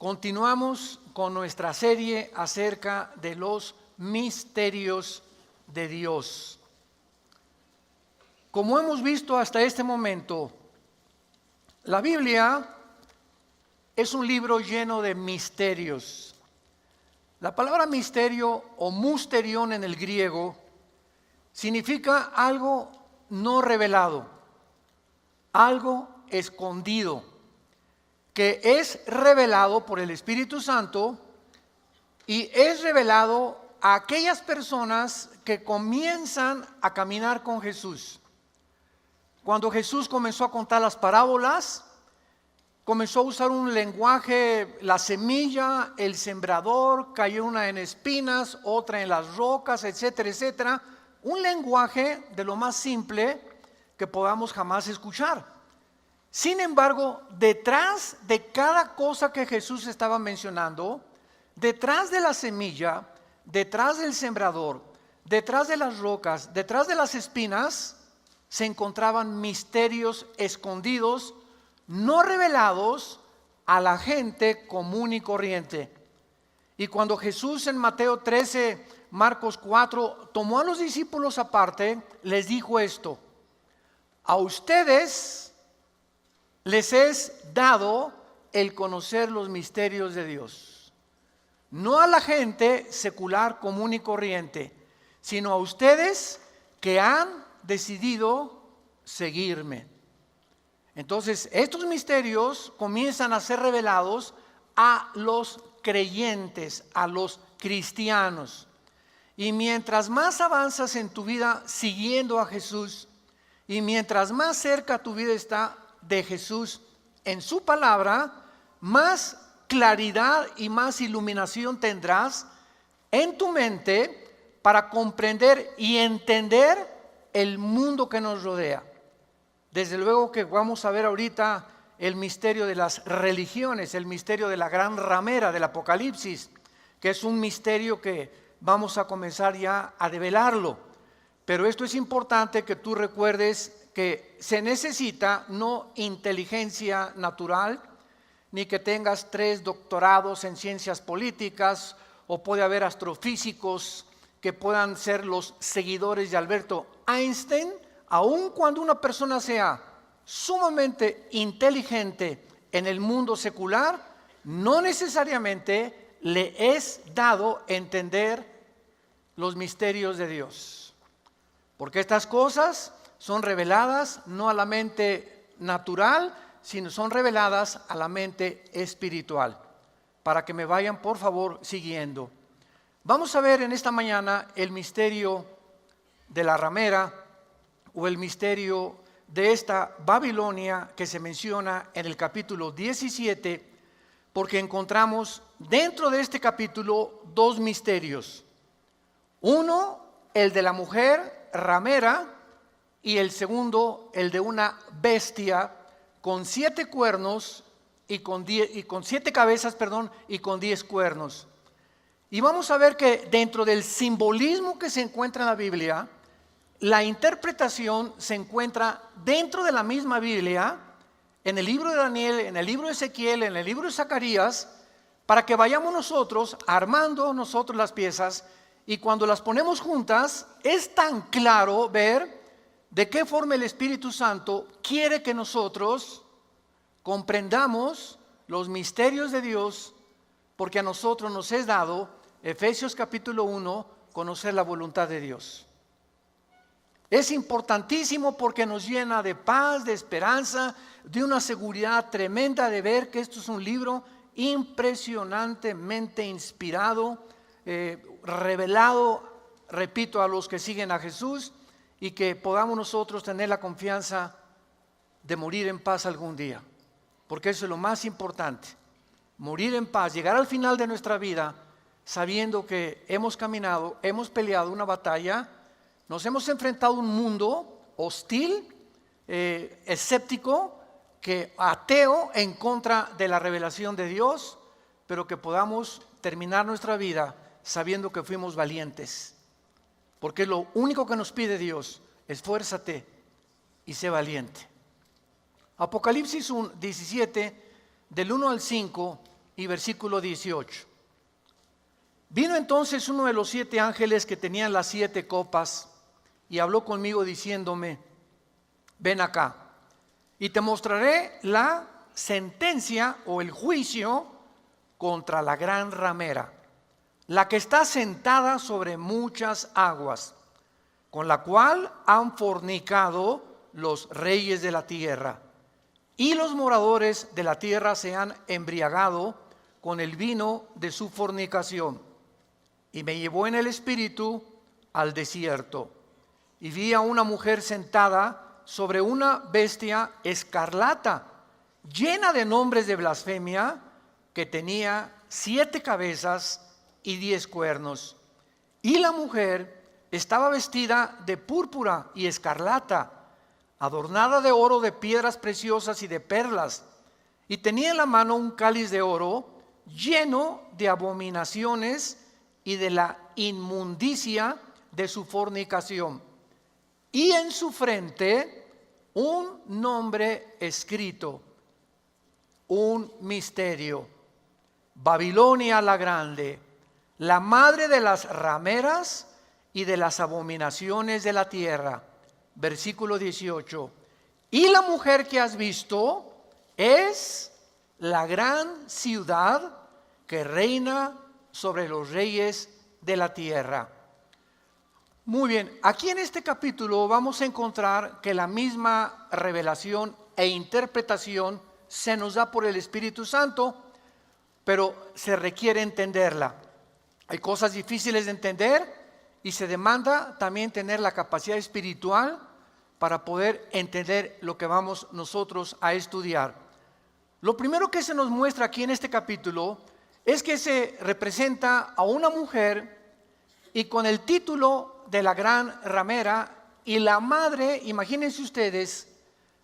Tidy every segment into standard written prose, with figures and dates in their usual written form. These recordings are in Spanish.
Continuamos con nuestra serie acerca de los misterios de Dios. Como hemos visto hasta este momento, la Biblia es un libro lleno de misterios. La palabra misterio o musterión en el griego significa algo no revelado, algo escondido, que es revelado por el Espíritu Santo y es revelado a aquellas personas que comienzan a caminar con Jesús. Cuando Jesús comenzó a contar las parábolas, comenzó a usar un lenguaje, la semilla, el sembrador, cayó una en espinas, otra en las rocas, etcétera, etcétera. Un lenguaje de lo más simple que podamos jamás escuchar. Sin embargo, detrás de cada cosa que Jesús estaba mencionando, detrás de la semilla, detrás del sembrador, detrás de las rocas, detrás de las espinas, se encontraban misterios escondidos, no revelados a la gente común y corriente. Y cuando Jesús en Mateo 13, Marcos 4, tomó a los discípulos aparte, les dijo esto: a ustedes les es dado el conocer los misterios de Dios. No a la gente secular, común y corriente, sino a ustedes que han decidido seguirme. Entonces, estos misterios comienzan a ser revelados a los creyentes, a los cristianos. Y mientras más avanzas en tu vida siguiendo a Jesús, y mientras más cerca tu vida está de Jesús en su palabra, más claridad y más iluminación tendrás en tu mente para comprender y entender el mundo que nos rodea. Desde luego que vamos a ver ahorita el misterio de las religiones, el misterio de la gran ramera del Apocalipsis, que es un misterio que vamos a comenzar ya a develarlo. Pero esto es importante que tú recuerdes que se necesita no inteligencia natural, ni que tengas 3 doctorados en ciencias políticas, o puede haber astrofísicos que puedan ser los seguidores de Alberto Einstein. Aun cuando una persona sea sumamente inteligente en el mundo secular, no necesariamente le es dado entender los misterios de Dios. Porque estas cosas son reveladas no a la mente natural, sino son reveladas a la mente espiritual. Para que me vayan, por favor, siguiendo. Vamos a ver en esta mañana el misterio de la ramera o el misterio de esta Babilonia que se menciona en el capítulo 17, porque encontramos dentro de este capítulo 2 misterios. Uno, el de la mujer ramera, y el segundo, el de una bestia con 7 cuernos y con 7 cabezas, y con 10 cuernos. Y vamos a ver que dentro del simbolismo que se encuentra en la Biblia, la interpretación se encuentra dentro de la misma Biblia, en el libro de Daniel, en el libro de Ezequiel, en el libro de Zacarías, para que vayamos nosotros armando nosotros las piezas, y cuando las ponemos juntas es tan claro ver de qué forma el Espíritu Santo quiere que nosotros comprendamos los misterios de Dios, porque a nosotros nos es dado, Efesios capítulo 1, conocer la voluntad de Dios. Es importantísimo porque nos llena de paz, de esperanza, de una seguridad tremenda de ver que esto es un libro impresionantemente inspirado, revelado, repito, a los que siguen a Jesús, y que podamos nosotros tener la confianza de morir en paz algún día, porque eso es lo más importante, morir en paz, llegar al final de nuestra vida sabiendo que hemos caminado, hemos peleado una batalla, nos hemos enfrentado a un mundo hostil, escéptico, ateo en contra de la revelación de Dios, pero que podamos terminar nuestra vida sabiendo que fuimos valientes. Porque lo único que nos pide Dios: esfuérzate y sé valiente. Apocalipsis 17, del 1 al 5, y versículo 18. Vino entonces uno de los 7 ángeles que tenían las 7 copas y habló conmigo diciéndome: ven acá y te mostraré la sentencia o el juicio contra la gran ramera, la que está sentada sobre muchas aguas, con la cual han fornicado los reyes de la tierra, y los moradores de la tierra se han embriagado con el vino de su fornicación. Y me llevó en el espíritu al desierto, y vi a una mujer sentada sobre una bestia escarlata, llena de nombres de blasfemia, que tenía 7 cabezas y 10 cuernos. Y la mujer estaba vestida de púrpura y escarlata, adornada de oro, de piedras preciosas y de perlas, y tenía en la mano un cáliz de oro lleno de abominaciones y de la inmundicia de su fornicación, y en su frente un nombre escrito, un misterio: Babilonia la grande, la madre de las rameras y de las abominaciones de la tierra. Versículo 18. Y la mujer que has visto es la gran ciudad que reina sobre los reyes de la tierra. Muy bien, aquí en este capítulo vamos a encontrar que la misma revelación e interpretación se nos da por el Espíritu Santo, pero se requiere entenderla. Hay cosas difíciles de entender y se demanda también tener la capacidad espiritual para poder entender lo que vamos nosotros a estudiar. Lo primero que se nos muestra aquí en este capítulo es que se representa a una mujer, y con el título de la gran ramera, y la madre, imagínense ustedes,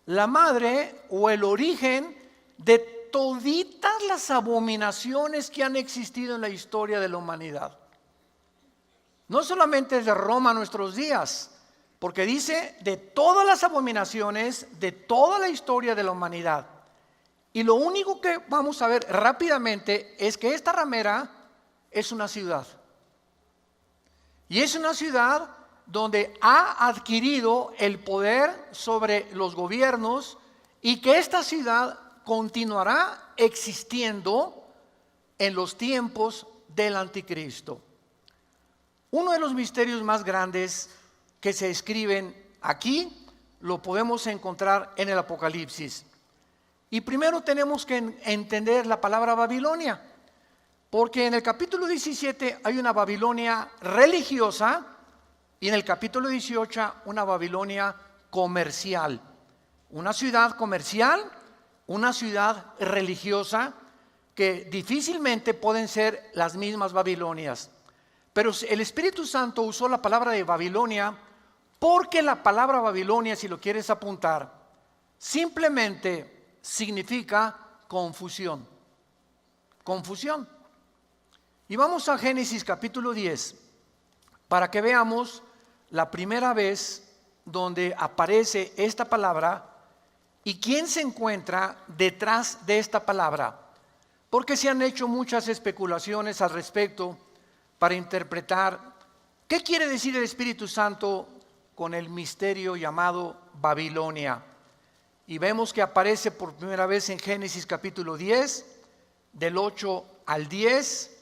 la madre o el origen de toditas las abominaciones que han existido en la historia de la humanidad. No solamente de Roma a nuestros días, porque dice de todas las abominaciones de toda la historia de la humanidad. Y lo único que vamos a ver rápidamente es que esta ramera es una ciudad. Y es una ciudad donde ha adquirido el poder sobre los gobiernos, y que esta ciudad continuará existiendo en los tiempos del anticristo. Uno de los misterios más grandes que se escriben aquí lo podemos encontrar en el Apocalipsis. Y primero tenemos que entender la palabra Babilonia, porque en el capítulo 17 hay una Babilonia religiosa y en el capítulo 18 una Babilonia comercial. Una ciudad comercial, una ciudad religiosa, que difícilmente pueden ser las mismas Babilonias. Pero el Espíritu Santo usó la palabra de Babilonia porque la palabra Babilonia, si lo quieres apuntar, simplemente significa confusión. Confusión. Y vamos a Génesis capítulo 10 para que veamos la primera vez donde aparece esta palabra y quién se encuentra detrás de esta palabra. Porque se han hecho muchas especulaciones al respecto para interpretar qué quiere decir el Espíritu Santo con el misterio llamado Babilonia. Y vemos que aparece por primera vez en Génesis capítulo 10, del 8 al 10,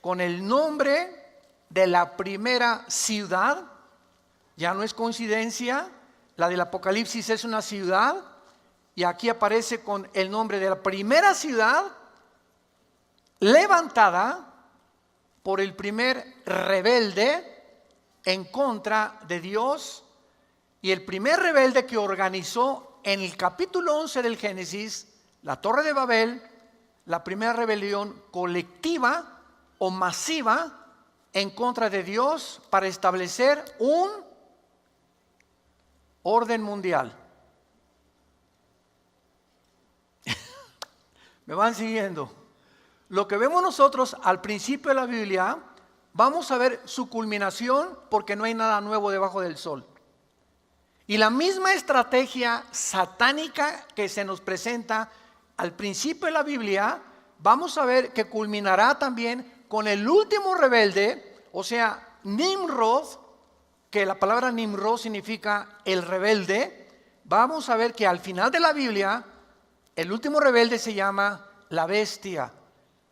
con el nombre de la primera ciudad. Ya no es coincidencia, la del Apocalipsis es una ciudad, y aquí aparece con el nombre de la primera ciudad levantada por el primer rebelde en contra de Dios, y el primer rebelde que organizó en el capítulo 11 del Génesis, la Torre de Babel, la primera rebelión colectiva o masiva en contra de Dios para establecer un orden mundial. ¿Me van siguiendo? Lo que vemos nosotros al principio de la Biblia, vamos a ver su culminación, porque no hay nada nuevo debajo del sol. Y la misma estrategia satánica que se nos presenta al principio de la Biblia, vamos a ver que culminará también con el último rebelde, o sea, Nimrod, que la palabra Nimrod significa el rebelde. Vamos a ver que al final de la Biblia, el último rebelde se llama la bestia,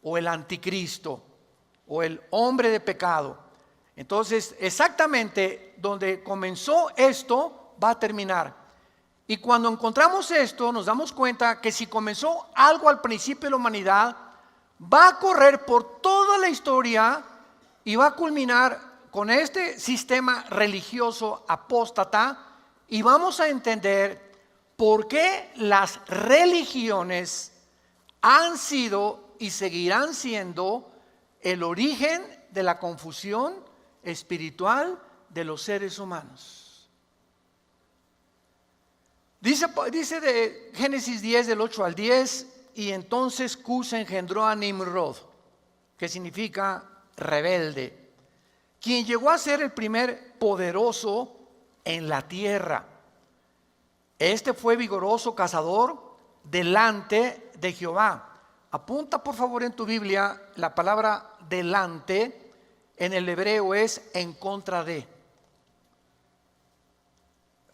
o el anticristo, o el hombre de pecado. Entonces, exactamente donde comenzó esto, va a terminar. Y cuando encontramos esto, nos damos cuenta que si comenzó algo al principio de la humanidad, va a correr por toda la historia y va a culminar con este sistema religioso apóstata, y vamos a entender por qué las religiones han sido y seguirán siendo el origen de la confusión espiritual de los seres humanos. Dice de Génesis 10 del 8 al 10, y entonces Cus engendró a Nimrod, que significa rebelde, quien llegó a ser el primer poderoso en la tierra. Este fue vigoroso cazador delante de Jehová. Apunta por favor en tu Biblia la palabra delante, en el hebreo es en contra de.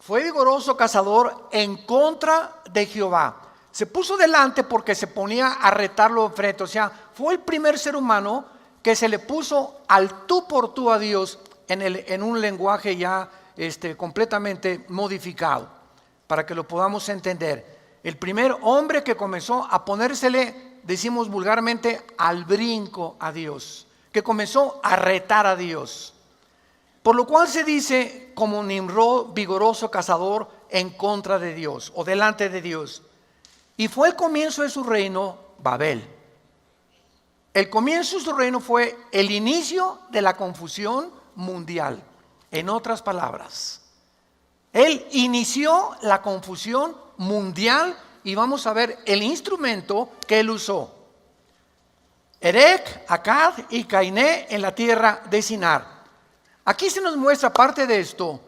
Fue vigoroso cazador en contra de Jehová. Se puso delante porque se ponía a retarlo enfrente. O sea, fue el primer ser humano que se le puso al tú por tú a Dios en un lenguaje ya completamente modificado, para que lo podamos entender. El primer hombre que comenzó a ponérsele, decimos vulgarmente, al brinco a Dios, que comenzó a retar a Dios. Por lo cual se dice como Nimrod, vigoroso cazador en contra de Dios o delante de Dios. Y fue el comienzo de su reino, Babel. El comienzo de su reino fue el inicio de la confusión mundial. En otras palabras, él inició la confusión mundial, y vamos a ver el instrumento que él usó. Erech, Akkad y Cainé en la tierra de Sinar. Aquí se nos muestra, aparte de esto,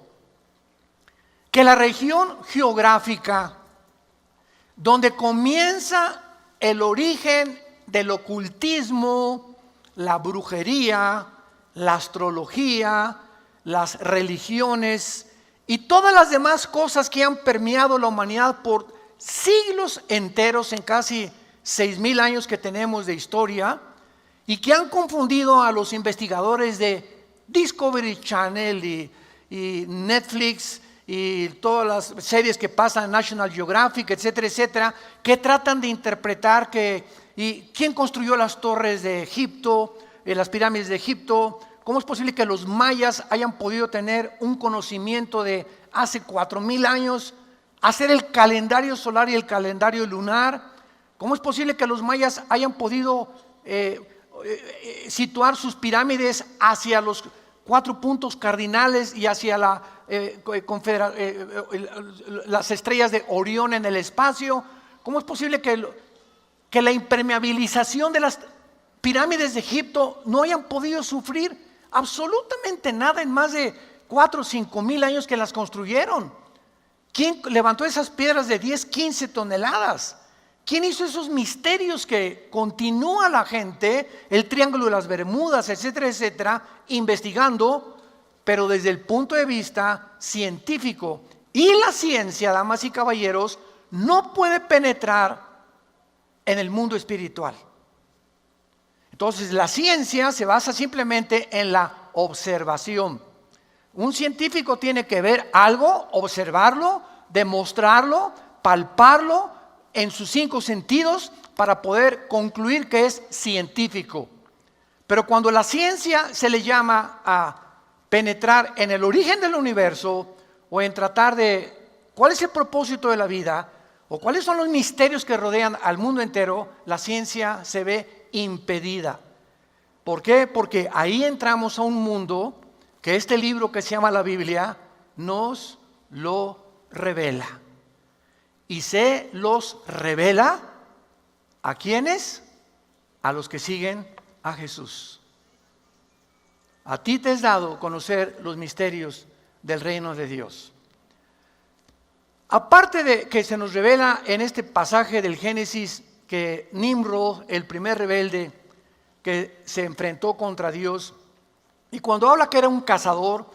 que la región geográfica donde comienza el origen del ocultismo, la brujería, la astrología, las religiones y todas las demás cosas que han permeado la humanidad por siglos enteros, en casi 6,000 años que tenemos de historia, y que han confundido a los investigadores de Discovery Channel y Netflix y todas las series que pasan en National Geographic, etcétera, etcétera, que tratan de interpretar y quién construyó las torres de Egipto, las pirámides de Egipto. ¿Cómo es posible que los mayas hayan podido tener un conocimiento de hace 4,000 años, hacer el calendario solar y el calendario lunar? ¿Cómo es posible que los mayas hayan podido situar sus pirámides hacia los 4 puntos cardinales y hacia las estrellas de Orión en el espacio? ¿Cómo es posible que la impermeabilización de las pirámides de Egipto no hayan podido sufrir absolutamente nada en más de 4 o 5,000 años que las construyeron? ¿Quién levantó esas piedras de 10, 15 toneladas? ¿Quién hizo esos misterios que continúa la gente, el Triángulo de las Bermudas, etcétera, etcétera, investigando, pero desde el punto de vista científico? Y la ciencia, damas y caballeros, no puede penetrar en el mundo espiritual. Entonces la ciencia se basa simplemente en la observación. Un científico tiene que ver algo, observarlo, demostrarlo, palparlo en sus 5 sentidos para poder concluir que es científico. Pero cuando la ciencia se le llama a penetrar en el origen del universo, o en tratar de cuál es el propósito de la vida, o cuáles son los misterios que rodean al mundo entero, la ciencia se ve impedida. ¿Por qué? Porque ahí entramos a un mundo que este libro que se llama la Biblia nos lo revela. Y se los revela ¿a quiénes? A los que siguen a Jesús. A ti te es dado conocer los misterios del reino de Dios. Aparte de que se nos revela en este pasaje del Génesis que Nimrod, el primer rebelde que se enfrentó contra Dios, y cuando habla que era un cazador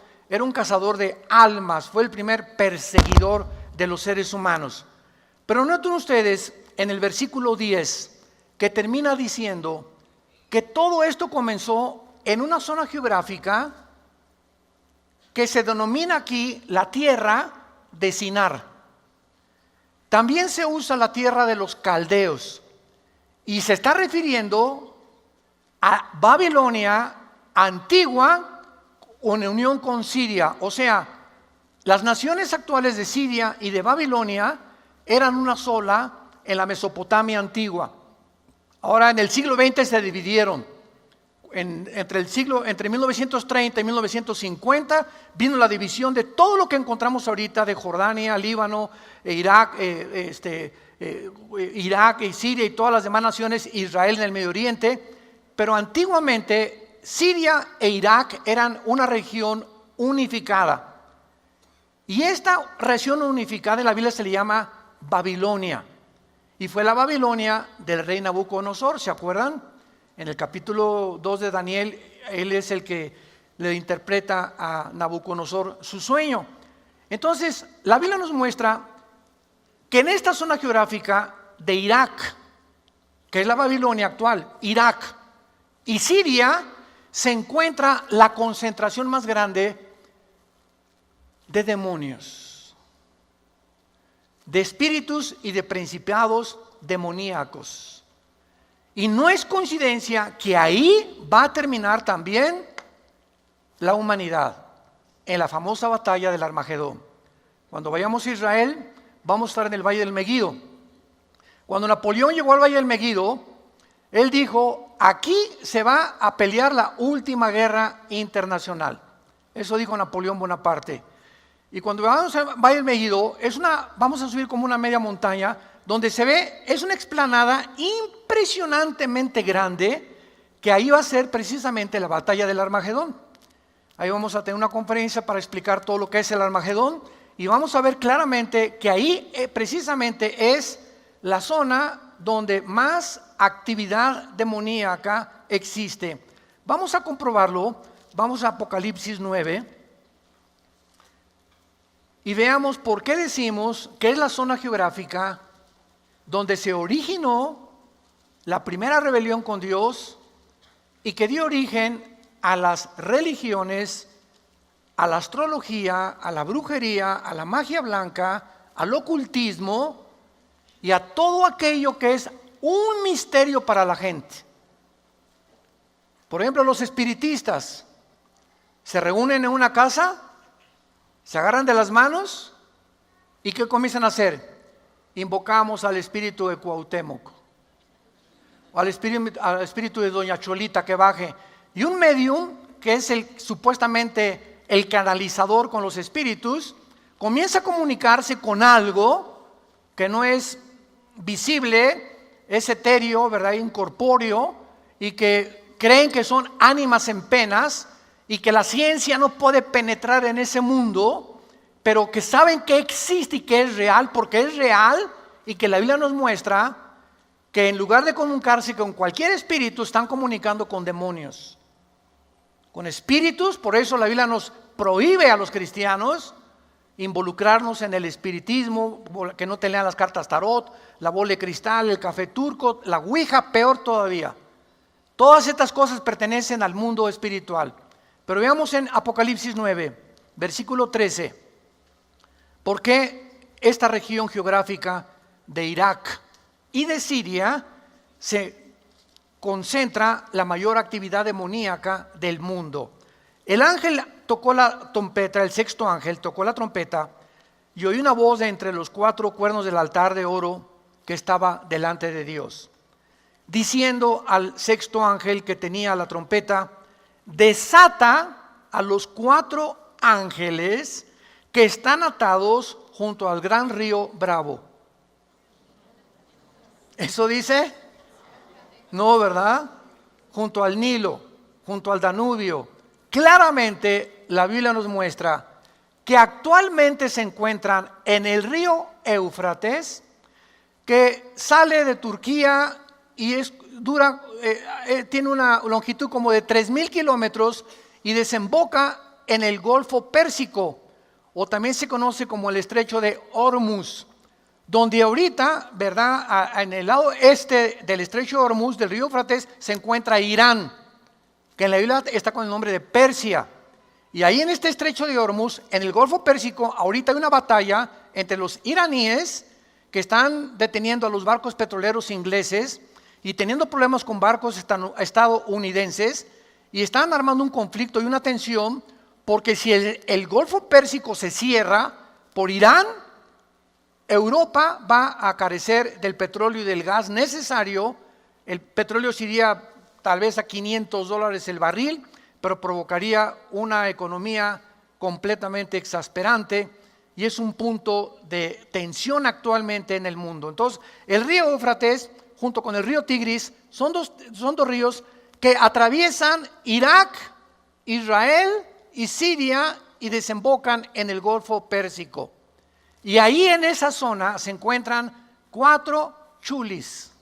de almas, fue el primer perseguidor de los seres humanos. Pero noten ustedes en el versículo 10 que termina diciendo que todo esto comenzó en una zona geográfica que se denomina aquí la tierra de Sinar. También se usa la tierra de los caldeos y se está refiriendo a Babilonia antigua en unión con Siria. O sea, las naciones actuales de Siria y de Babilonia eran una sola en la Mesopotamia antigua. Ahora en el siglo XX se dividieron. Entre 1930 y 1950 vino la división de todo lo que encontramos ahorita de Jordania, Líbano, Irak, Irak y Siria y todas las demás naciones, Israel en el Medio Oriente. Pero antiguamente Siria e Irak eran una región unificada. Y esta región unificada en la Biblia se le llama Babilonia. Y fue la Babilonia del rey Nabucodonosor, ¿se acuerdan? En el capítulo 2 de Daniel, él es el que le interpreta a Nabucodonosor su sueño. Entonces, la Biblia nos muestra que en esta zona geográfica de Irak, que es la Babilonia actual, Irak y Siria, se encuentra la concentración más grande de demonios, de espíritus y de principados demoníacos. Y no es coincidencia que ahí va a terminar también la humanidad, en la famosa batalla del Armagedón. Cuando vayamos a Israel, vamos a estar en el Valle del Megido. Cuando Napoleón llegó al Valle del Megido, él dijo, aquí se va a pelear la última guerra internacional. Eso dijo Napoleón Bonaparte. Y cuando vamos al Valle del Megido, vamos a subir como una media montaña, donde se ve, es una explanada impresionantemente grande, que ahí va a ser precisamente la batalla del Armagedón. Ahí vamos a tener una conferencia para explicar todo lo que es el Armagedón, y vamos a ver claramente que ahí precisamente es la zona donde más actividad demoníaca existe. Vamos a comprobarlo, vamos a Apocalipsis 9, y veamos por qué decimos que es la zona geográfica donde se originó la primera rebelión con Dios y que dio origen a las religiones, a la astrología, a la brujería, a la magia blanca, al ocultismo y a todo aquello que es un misterio para la gente. Por ejemplo, los espiritistas se reúnen en una casa, se agarran de las manos y ¿qué comienzan a hacer? Invocamos al espíritu de Cuauhtémoc, o al espíritu de Doña Cholita que baje. Y un medium, que es supuestamente el canalizador con los espíritus, comienza a comunicarse con algo que no es visible, es etéreo, ¿verdad? Incorpóreo, y que creen que son ánimas en penas y que la ciencia no puede penetrar en ese mundo, pero que saben que existe y que es real, porque es real, y que la Biblia nos muestra que en lugar de comunicarse con cualquier espíritu, están comunicando con demonios, con espíritus. Por eso la Biblia nos prohíbe a los cristianos involucrarnos en el espiritismo, que no te lean las cartas tarot, la bola de cristal, el café turco, la ouija, peor todavía. Todas estas cosas pertenecen al mundo espiritual. Pero veamos en Apocalipsis 9, versículo 13, ¿por qué esta región geográfica de Irak y de Siria se concentra la mayor actividad demoníaca del mundo? El ángel tocó la trompeta, el sexto ángel tocó la trompeta, y oí una voz de entre los 4 cuernos del altar de oro que estaba delante de Dios, diciendo al sexto ángel que tenía la trompeta: desata a los 4 ángeles que están atados junto al gran río Bravo. ¿Eso dice? No, ¿verdad? Junto al Nilo, junto al Danubio. Claramente la Biblia nos muestra que actualmente se encuentran en el río Éufrates que sale de Turquía y tiene una longitud como de 3,000 kilómetros y desemboca en el Golfo Pérsico, o también se conoce como el Estrecho de Hormuz, donde ahorita, ¿verdad?, en el lado este del Estrecho de Hormuz, del río Éufrates, se encuentra Irán, que en la Biblia está con el nombre de Persia. Y ahí en este Estrecho de Hormuz, en el Golfo Pérsico, ahorita hay una batalla entre los iraníes, que están deteniendo a los barcos petroleros ingleses y teniendo problemas con barcos estadounidenses, y están armando un conflicto y una tensión, porque si el Golfo Pérsico se cierra por Irán, Europa va a carecer del petróleo y del gas necesario. El petróleo iría tal vez a $500 el barril, pero provocaría una economía completamente exasperante, y es un punto de tensión actualmente en el mundo. Entonces, el río Éufrates junto con el río Tigris son dos ríos que atraviesan Irak, Israel y Siria y desembocan en el Golfo Pérsico. Y ahí en esa zona se encuentran 4 chulis,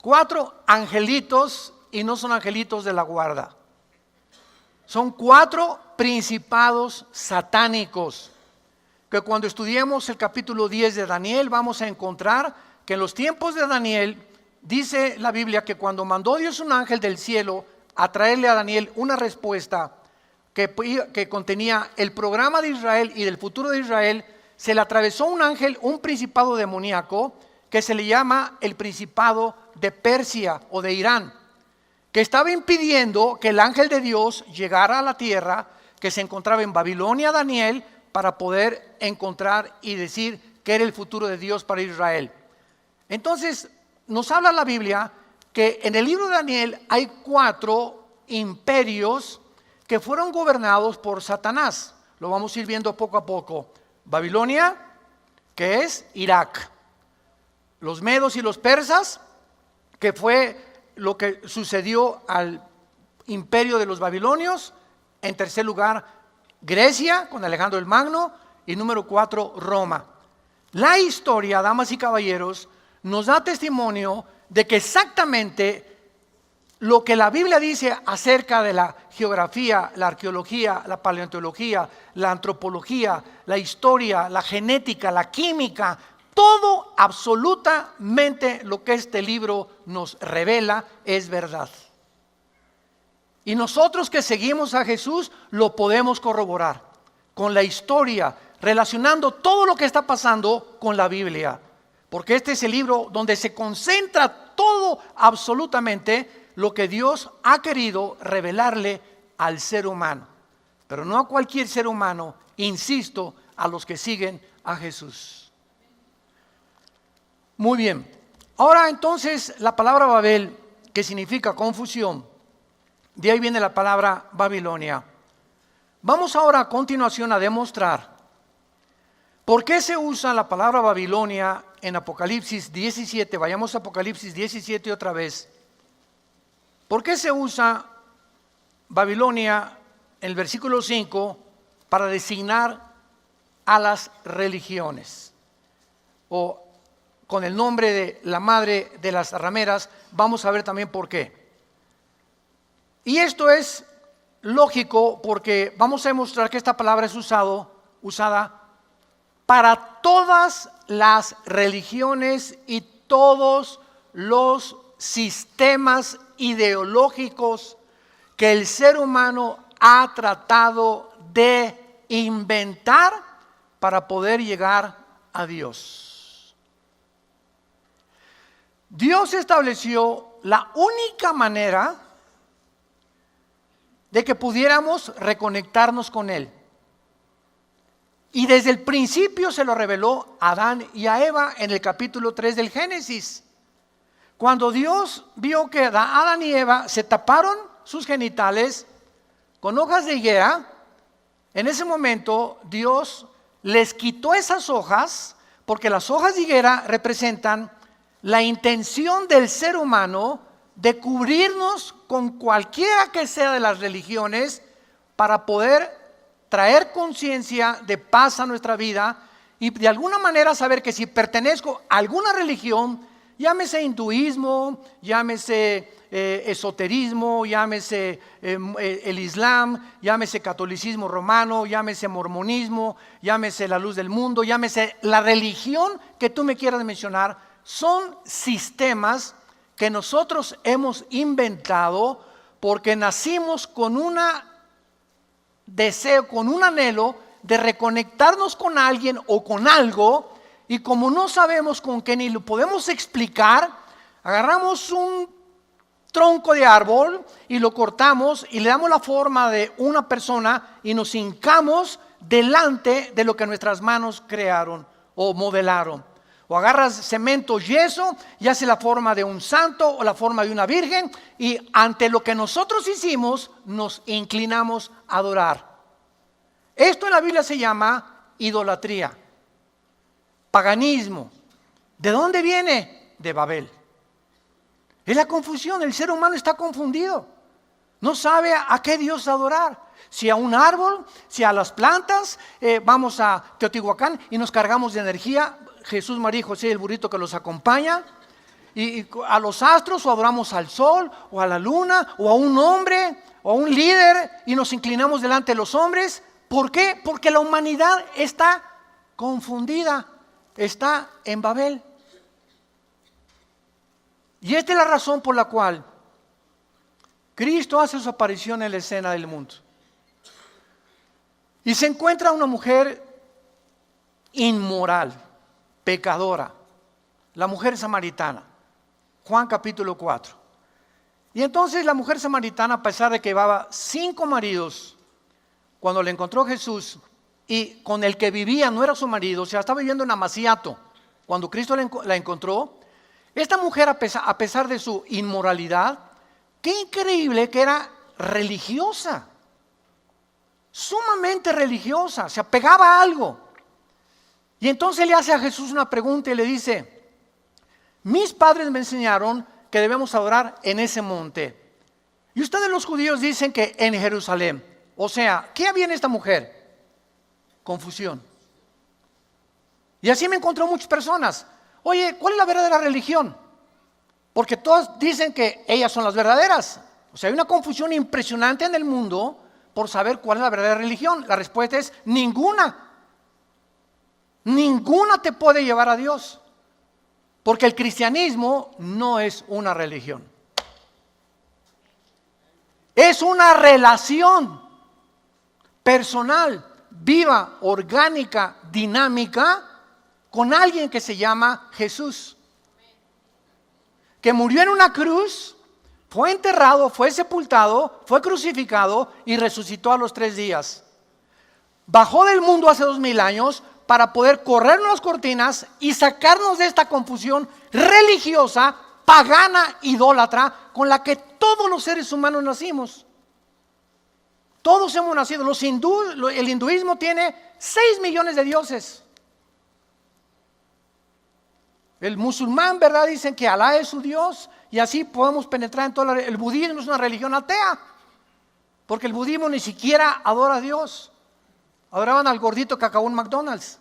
4 angelitos, y no son angelitos de la guarda. Son 4 principados satánicos, que cuando estudiemos el capítulo 10 de Daniel vamos a encontrar que en los tiempos de Daniel, dice la Biblia que cuando mandó Dios un ángel del cielo a traerle a Daniel una respuesta que contenía el programa de Israel y del futuro de Israel, se le atravesó un ángel, un principado demoníaco, que se le llama el principado de Persia o de Irán, que estaba impidiendo que el ángel de Dios llegara a la tierra, que se encontraba en Babilonia, Daniel, para poder encontrar y decir que era el futuro de Dios para Israel. Entonces, nos habla la Biblia que en el libro de Daniel hay 4 imperios que fueron gobernados por Satanás. Lo vamos a ir viendo poco a poco. Babilonia, que es Irak. Los medos y los persas, que fue lo que sucedió al imperio de los babilonios. En tercer lugar, Grecia con Alejandro el Magno, y número 4, Roma. La historia, damas y caballeros, nos da testimonio de que exactamente lo que la Biblia dice acerca de la geografía, la arqueología, la paleontología, la antropología, la historia, la genética, la química, todo absolutamente lo que este libro nos revela es verdad. Y nosotros que seguimos a Jesús lo podemos corroborar con la historia, relacionando todo lo que está pasando con la Biblia. Porque este es el libro donde se concentra todo absolutamente lo que Dios ha querido revelarle al ser humano. Pero no a cualquier ser humano, insisto, a los que siguen a Jesús. Muy bien. Ahora entonces la palabra Babel, que significa confusión, de ahí viene la palabra Babilonia. Vamos ahora a continuación a demostrar por qué se usa la palabra Babilonia en Apocalipsis 17. Vayamos a Apocalipsis 17 otra vez. ¿Por qué se usa Babilonia en el versículo 5 para designar a las religiones? O con el nombre de la madre de las rameras, vamos a ver también por qué. Y esto es lógico porque vamos a demostrar que esta palabra es usada para todas las religiones y todos los sistemas ideológicos que el ser humano ha tratado de inventar para poder llegar a Dios. Dios estableció la única manera de que pudiéramos reconectarnos con Él. Y desde el principio se lo reveló a Adán y a Eva en el capítulo 3 del Génesis. Cuando Dios vio que Adán y Eva se taparon sus genitales con hojas de higuera, en ese momento Dios les quitó esas hojas, porque las hojas de higuera representan la intención del ser humano de cubrirnos con cualquiera que sea de las religiones para poder traer conciencia de paz a nuestra vida y de alguna manera saber que si pertenezco a alguna religión, llámese hinduismo, llámese esoterismo, llámese el Islam, llámese catolicismo romano, llámese mormonismo, llámese la luz del mundo, llámese la religión que tú me quieras mencionar, son sistemas que nosotros hemos inventado porque nacimos con un deseo, con un anhelo de reconectarnos con alguien o con algo, y como no sabemos con qué ni lo podemos explicar, agarramos un tronco de árbol y lo cortamos y le damos la forma de una persona y nos hincamos delante de lo que nuestras manos crearon o modelaron. O agarras cemento, yeso y hace la forma de un santo o la forma de una virgen, y ante lo que nosotros hicimos nos inclinamos a adorar. Esto en la Biblia se llama idolatría, paganismo. ¿De dónde viene? De Babel. Es la confusión, el ser humano está confundido. No sabe a qué Dios adorar. Si a un árbol, si a las plantas, vamos a Teotihuacán y nos cargamos de energía. Jesús, María y José, el burrito que los acompaña. Y a los astros, o adoramos al sol, o a la luna, o a un hombre, o a un líder, y nos inclinamos delante de los hombres. ¿Por qué? Porque la humanidad está confundida, está en Babel. Y esta es la razón por la cual Cristo hace su aparición en la escena del mundo. Y se encuentra una mujer inmoral, pecadora, la mujer samaritana. Juan capítulo 4. Y entonces la mujer samaritana, a pesar de que llevaba 5 maridos, cuando le encontró Jesús, y con el que vivía no era su marido, o sea, estaba viviendo en Amaciato, cuando Cristo la encontró, esta mujer, a pesar de su inmoralidad, qué increíble que era religiosa, sumamente religiosa, se apegaba a algo. Y entonces le hace a Jesús una pregunta y le dice: mis padres me enseñaron que debemos adorar en ese monte, y ustedes los judíos dicen que en Jerusalén. O sea, ¿qué había en esta mujer? Confusión. Y así me encontró muchas personas. Oye, ¿cuál es la verdadera religión? Porque todas dicen que ellas son las verdaderas. O sea, hay una confusión impresionante en el mundo por saber cuál es la verdadera religión. La respuesta es ninguna. Ninguna te puede llevar a Dios. Porque el cristianismo no es una religión. Es una relación personal, viva, orgánica, dinámica, con alguien que se llama Jesús, que murió en una cruz, fue enterrado, fue sepultado, fue crucificado y resucitó a los 3 días. Bajó del mundo hace 2000 años para poder corrernos las cortinas y sacarnos de esta confusión religiosa, pagana, idólatra, con la que todos los seres humanos nacimos. Todos hemos nacido. El hinduismo tiene 6 millones de dioses. El musulmán, ¿verdad? Dicen que Alá es su Dios, y así podemos penetrar en toda el budismo es una religión atea, porque el budismo ni siquiera adora a Dios. Adoraban al gordito que acabó en McDonald's.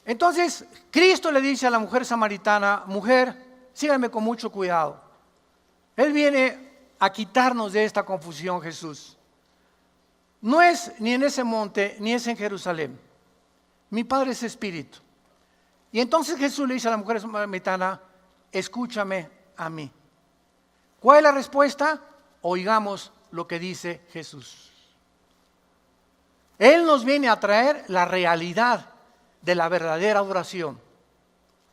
Entonces, Cristo le dice a la mujer samaritana: mujer, síganme con mucho cuidado. Él viene a quitarnos de esta confusión, Jesús. No es ni en ese monte, ni es en Jerusalén. Mi Padre es Espíritu. Y entonces Jesús le dice a la mujer samaritana: escúchame a mí. ¿Cuál es la respuesta? Oigamos lo que dice Jesús. Él nos viene a traer la realidad de la verdadera adoración.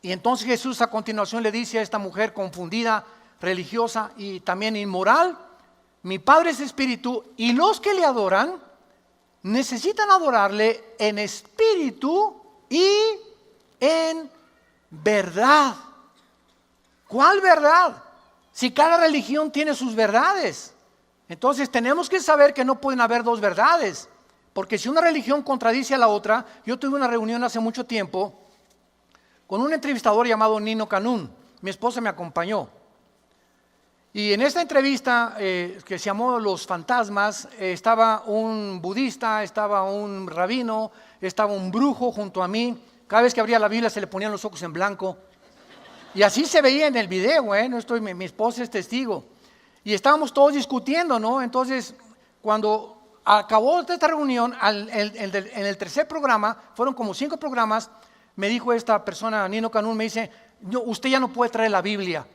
Y entonces Jesús a continuación le dice a esta mujer confundida, religiosa y también inmoral: mi Padre es Espíritu, y los que le adoran necesitan adorarle en espíritu y en verdad. ¿Cuál verdad? Si cada religión tiene sus verdades, entonces tenemos que saber que no pueden haber 2 verdades. Porque si una religión contradice a la otra, yo tuve una reunión hace mucho tiempo con un entrevistador llamado Nino Canún. Mi esposa me acompañó. Y en esta entrevista que se llamó Los Fantasmas, estaba un budista, estaba un rabino, estaba un brujo junto a mí. Cada vez que abría la Biblia se le ponían los ojos en blanco. Y así se veía en el video, no mi esposa es testigo. Y estábamos todos discutiendo, ¿no? Entonces, cuando acabó esta reunión, en el tercer programa, fueron como 5 programas, me dijo esta persona, Nino Canún, me dice, no, usted ya no puede traer la Biblia.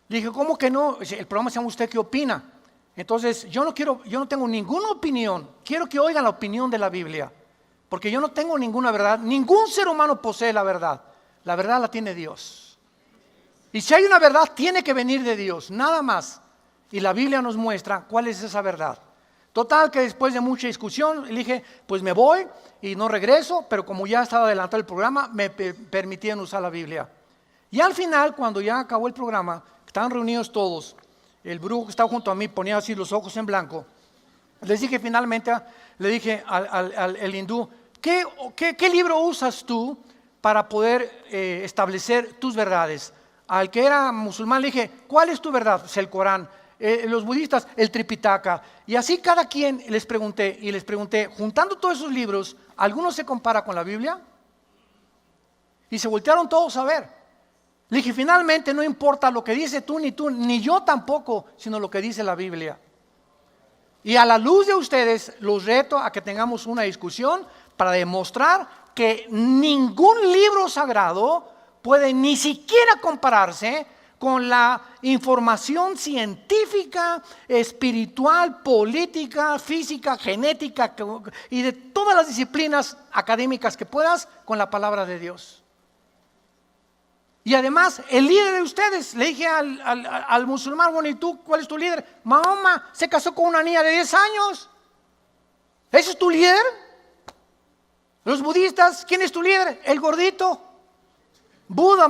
Le dije, ¿cómo que no? El programa se llama ¿Usted qué opina? Entonces, yo no tengo ninguna opinión, quiero que oigan la opinión de la Biblia, porque yo no tengo ninguna verdad, ningún ser humano posee la verdad la tiene Dios. Y si hay una verdad, tiene que venir de Dios, nada más. Y la Biblia nos muestra cuál es esa verdad. Total que después de mucha discusión, le dije, pues me voy y no regreso, pero como ya estaba adelantado el programa, me permitían usar la Biblia. Y al final, cuando ya acabó el programa, estaban reunidos todos, el brujo que estaba junto a mí ponía así los ojos en blanco. Les dije finalmente, le dije al hindú, ¿qué libro usas tú para poder establecer tus verdades? Al que era musulmán le dije, ¿cuál es tu verdad? Pues el Corán. Los budistas, el Tripitaka. Y así cada quien les pregunté, juntando todos esos libros, ¿alguno se compara con la Biblia? Y se voltearon todos a ver. Le dije, finalmente no importa lo que dice tú, ni yo tampoco, sino lo que dice la Biblia. Y a la luz de ustedes, los reto a que tengamos una discusión para demostrar que ningún libro sagrado puede ni siquiera compararse con la información científica, espiritual, política, física, genética y de todas las disciplinas académicas que puedas con la palabra de Dios. Y además, el líder de ustedes, le dije al musulmán, bueno, ¿y tú cuál es tu líder? Mahoma se casó con una niña de 10 años. ¿Ese es tu líder? Los budistas, ¿quién es tu líder? El gordito. Buda,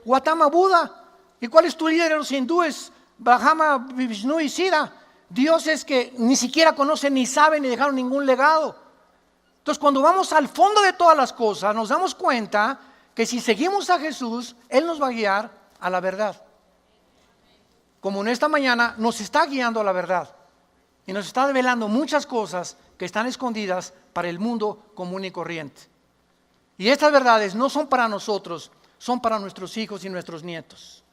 Gautama Buda. ¿Y cuál es tu líder de los hindúes? Brahma, Vishnu y Siddha. Dioses que ni siquiera conocen, ni saben, ni dejaron ningún legado. Entonces, cuando vamos al fondo de todas las cosas, nos damos cuenta que si seguimos a Jesús, Él nos va a guiar a la verdad. Como en esta mañana nos está guiando a la verdad. Y nos está revelando muchas cosas que están escondidas para el mundo común y corriente. Y estas verdades no son para nosotros, son para nuestros hijos y nuestros nietos.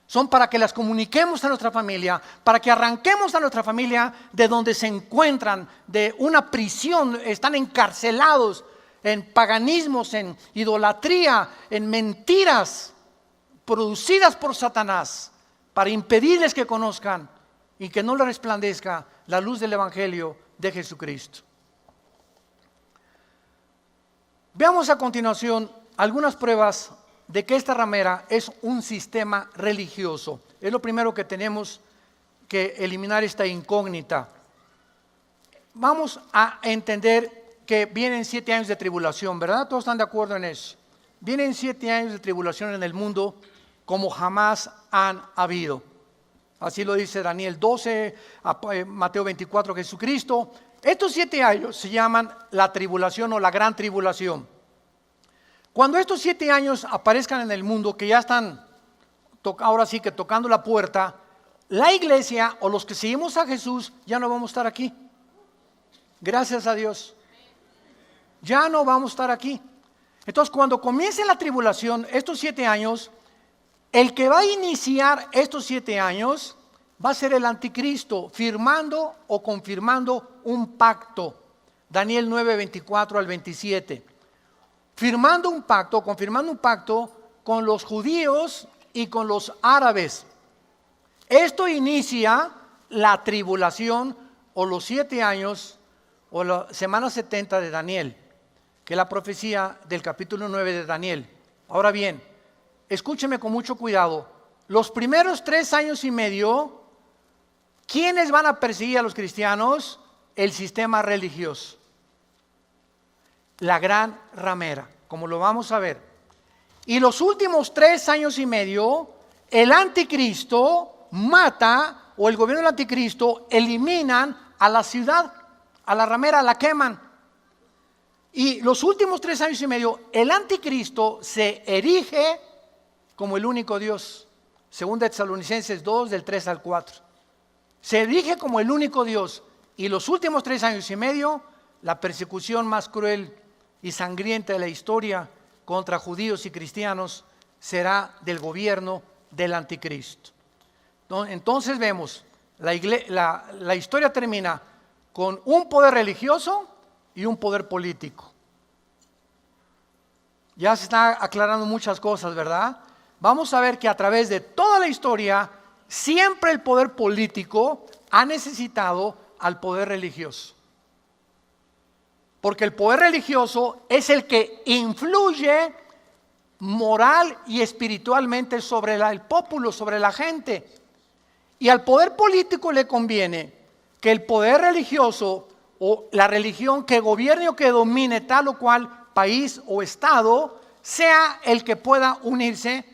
Son para que las comuniquemos a nuestra familia, para que arranquemos a nuestra familia de donde se encuentran, de una prisión, están encarcelados en paganismos, en idolatría, en mentiras producidas por Satanás, para impedirles que conozcan y que no les resplandezca la luz del Evangelio de Jesucristo. Veamos a continuación algunas pruebas de que esta ramera es un sistema religioso. Es lo primero que tenemos que eliminar, esta incógnita. Vamos a entender que vienen 7 años de tribulación, ¿verdad? Todos están de acuerdo en eso. Vienen 7 años de tribulación en el mundo como jamás han habido. Así lo dice Daniel 12, Mateo 24, Jesucristo. Estos 7 años se llaman la tribulación o la gran tribulación. Cuando estos 7 años aparezcan en el mundo, que ya están ahora sí que tocando la puerta, la iglesia o los que seguimos a Jesús ya no vamos a estar aquí. Gracias a Dios. Ya no vamos a estar aquí. Entonces, cuando comience la tribulación, estos 7 años, el que va a iniciar estos 7 años va a ser el anticristo, firmando o confirmando un pacto. Daniel 9, 24 al 27. Firmando un pacto, confirmando un pacto con los judíos y con los árabes. Esto inicia la tribulación o los 7 años o la semana 70 de Daniel, que es la profecía del capítulo 9 de Daniel. Ahora bien, escúcheme con mucho cuidado. Los primeros 3 años y medio, ¿quiénes van a perseguir a los cristianos? El sistema religioso. La gran ramera, como lo vamos a ver. Y los últimos 3 años y medio, el anticristo mata, o el gobierno del anticristo eliminan a la ciudad, a la ramera, la queman. Y los últimos 3 años y medio, el anticristo se erige como el único Dios. Segunda de Tesalonicenses 2, del 3 al 4. Se erige como el único Dios, y los últimos 3 años y medio, la persecución más cruel y sangrienta de la historia contra judíos y cristianos será del gobierno del anticristo. Entonces vemos, la historia termina con un poder religioso y un poder político. Ya se está aclarando muchas cosas, ¿verdad? Vamos a ver que a través de toda la historia, siempre el poder político ha necesitado al poder religioso. Porque el poder religioso es el que influye moral y espiritualmente sobre el pueblo, sobre la gente. Y al poder político le conviene que el poder religioso o la religión que gobierne o que domine tal o cual país o estado sea el que pueda unirse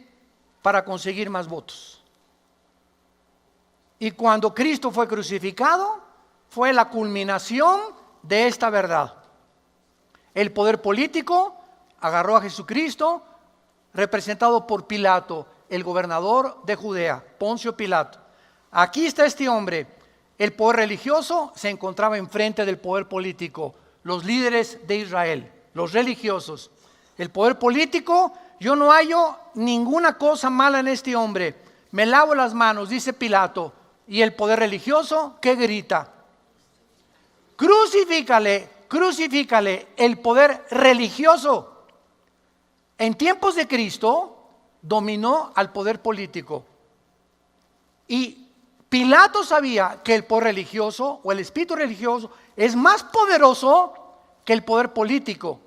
para conseguir más votos. Y cuando Cristo fue crucificado, fue la culminación de esta verdad. El poder político agarró a Jesucristo, representado por Pilato, el gobernador de Judea, Poncio Pilato. Aquí está este hombre. El poder religioso se encontraba enfrente del poder político, los líderes de Israel, los religiosos. El poder político, yo no hallo ninguna cosa mala en este hombre. Me lavo las manos, dice Pilato. Y el poder religioso, ¿qué grita? Crucifícale, crucifícale. El poder religioso. En tiempos de Cristo dominó al poder político. Y Pilato sabía que el poder religioso o el espíritu religioso es más poderoso que el poder político.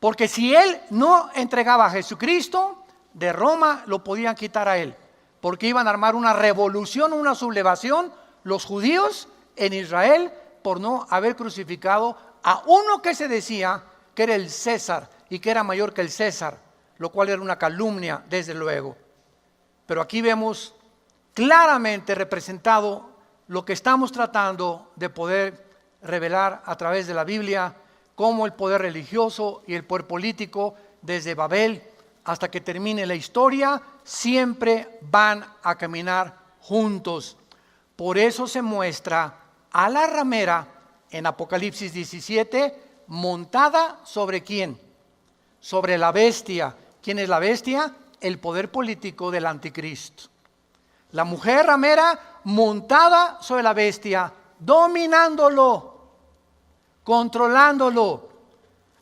Porque si él no entregaba a Jesucristo, de Roma lo podían quitar a él. Porque iban a armar una revolución, una sublevación, los judíos en Israel, por no haber crucificado a uno que se decía que era el César y que era mayor que el César, lo cual era una calumnia, desde luego. Pero aquí vemos claramente representado lo que estamos tratando de poder revelar a través de la Biblia, cómo el poder religioso y el poder político, desde Babel hasta que termine la historia, siempre van a caminar juntos. Por eso se muestra a la ramera en Apocalipsis 17 montada sobre ¿quién? Sobre la bestia. ¿Quién es la bestia? El poder político del anticristo. La mujer ramera montada sobre la bestia, dominándolo, controlándolo,